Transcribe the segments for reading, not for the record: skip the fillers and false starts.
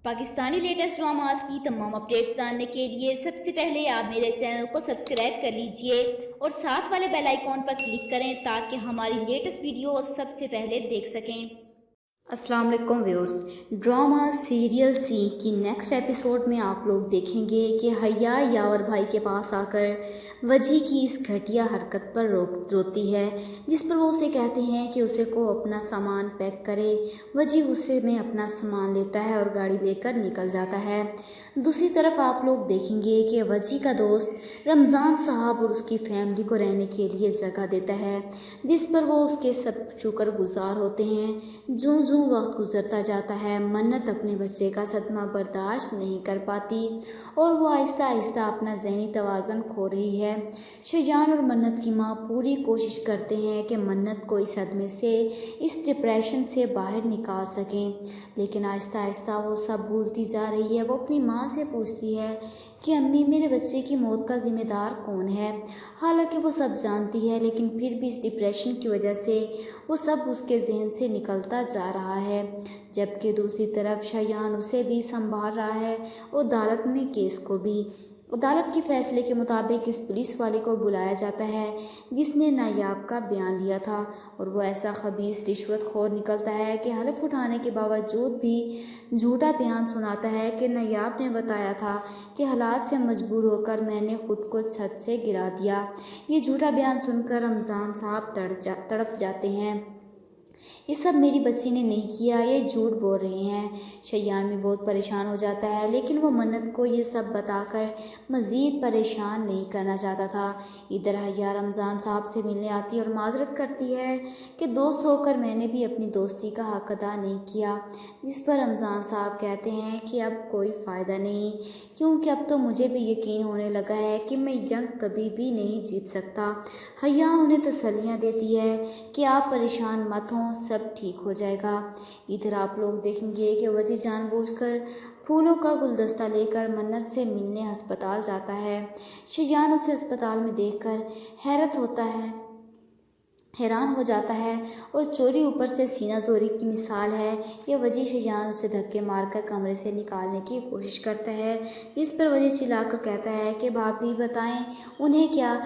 Pakistani latest dramas की तमाम updates जानने के लिए सबसे पहले आप मेरे चैनल को सब्सक्राइब कर लीजिए और साथ वाले बेल आइकॉन पर क्लिक करें ताकि हमारी लेटेस्ट वीडियो सबसे पहले देख सकें। अस्सलाम वालेकुम व्यूअर्स, ड्रामा सीरियल सी की नेक्स्ट एपिसोड में आप लोग देखेंगे कि हया यावर भाई के पास आकर वजी की इस घटिया हरकत पर रोती है, जिस पर वो उसे कहते हैं कि उसे को अपना सामान पैक करे। वजी गुस्से में अपना सामान लेता है और गाड़ी लेकर निकल जाता है। दूसरी तरफ आप लोग देखेंगे कि वजी का दोस्त रमज़ान साहब और उसकी फैमिली को रहने के लिए जगह देता है, जिस पर वो उसके सब शुक्रगुजार होते हैं। जो वक्त गुजरता जाता है, मन्नत अपने बच्चे का सदमा बर्दाश्त नहीं कर पाती और वो आहिस्ता आहिस्ता अपना ज़हनी तवाज़ुन खो रही है। शजान और मन्नत की माँ पूरी कोशिश करते हैं कि मन्नत को इस सदमे से, इस डिप्रेशन से बाहर निकाल सकें, लेकिन आहिस्ता आहिस्ता वो सब भूलती जा रही है। वो अपनी माँ से पूछती है कि अम्मी, मेरे बच्चे की मौत का ज़िम्मेदार कौन है। हालांकि वो सब जानती है, लेकिन फिर भी इस डिप्रेशन की वजह से वो सब उसके जहन से निकलता जा रहा है। जबकि दूसरी तरफ शयान उसे भी संभाल रहा है और अदालत में केस को भी। अदालत के फैसले के मुताबिक इस पुलिस वाले को बुलाया जाता है जिसने नायाब का बयान लिया था, और वो ऐसा खबीस रिश्वतखोर निकलता है कि हलफ उठाने के बावजूद भी झूठा बयान सुनाता है कि नायाब ने बताया था कि हालात से मजबूर होकर मैंने खुद को छत से गिरा दिया। ये झूठा बयान सुनकर रमज़ान साहब तड़प जाते हैं। ये सब मेरी बच्ची ने नहीं किया, ये झूठ बोल रहे हैं। शयान भी बहुत परेशान हो जाता है, लेकिन वो मन्नत को ये सब बताकर मज़ीद परेशान नहीं करना चाहता था। इधर हया रमज़ान साहब से मिलने आती है और माजरत करती है कि दोस्त होकर मैंने भी अपनी दोस्ती का हक अदा नहीं किया, जिस पर रमज़ान साहब कहते हैं कि अब कोई फ़ायदा नहीं, क्योंकि अब तो मुझे भी यकीन होने लगा है कि मैं जंग कभी भी नहीं जीत सकता। हया उन्हें तसल्लियाँ देती है कि आप परेशान मत हों, सब ठीक हो जाएगा। इधर आप लोग देखेंगे कि वजी जानबूझकर फूलों का गुलदस्ता लेकर मन्नत से मिलने अस्पताल जाता है। शयान उसे अस्पताल में देखकर हैरान हो जाता है और चोरी ऊपर से सीना जोरी की मिसाल है। यह वजी शयान उसे धक्के मारकर कमरे से निकालने की कोशिश करता है, इस पर वजी चिल्लाकर कहता है कि भाभी बताएं उन्हें क्या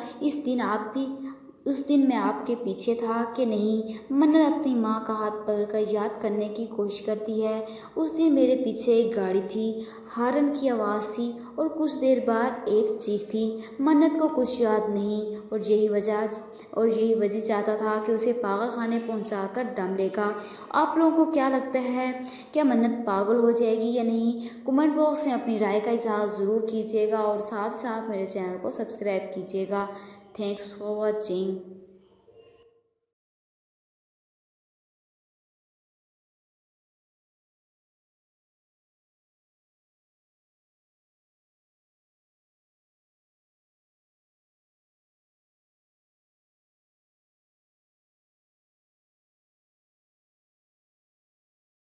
उस दिन मैं आपके पीछे था कि नहीं। मन्नत अपनी माँ का हाथ पकड़कर याद करने की कोशिश करती है। उस दिन मेरे पीछे एक गाड़ी थी, हारन की आवाज़ थी और कुछ देर बाद एक चीख थी। मन्नत को कुछ याद नहीं और यही वजह चाहता था कि उसे पागल खाने पहुँचा कर दम लेगा। आप लोगों को क्या लगता है, क्या मन्नत पागल हो जाएगी या नहीं? कमेंट बॉक्स में अपनी राय का इज़हार ज़रूर कीजिएगा और साथ साथ मेरे चैनल को सब्सक्राइब कीजिएगा। Thanks for watching.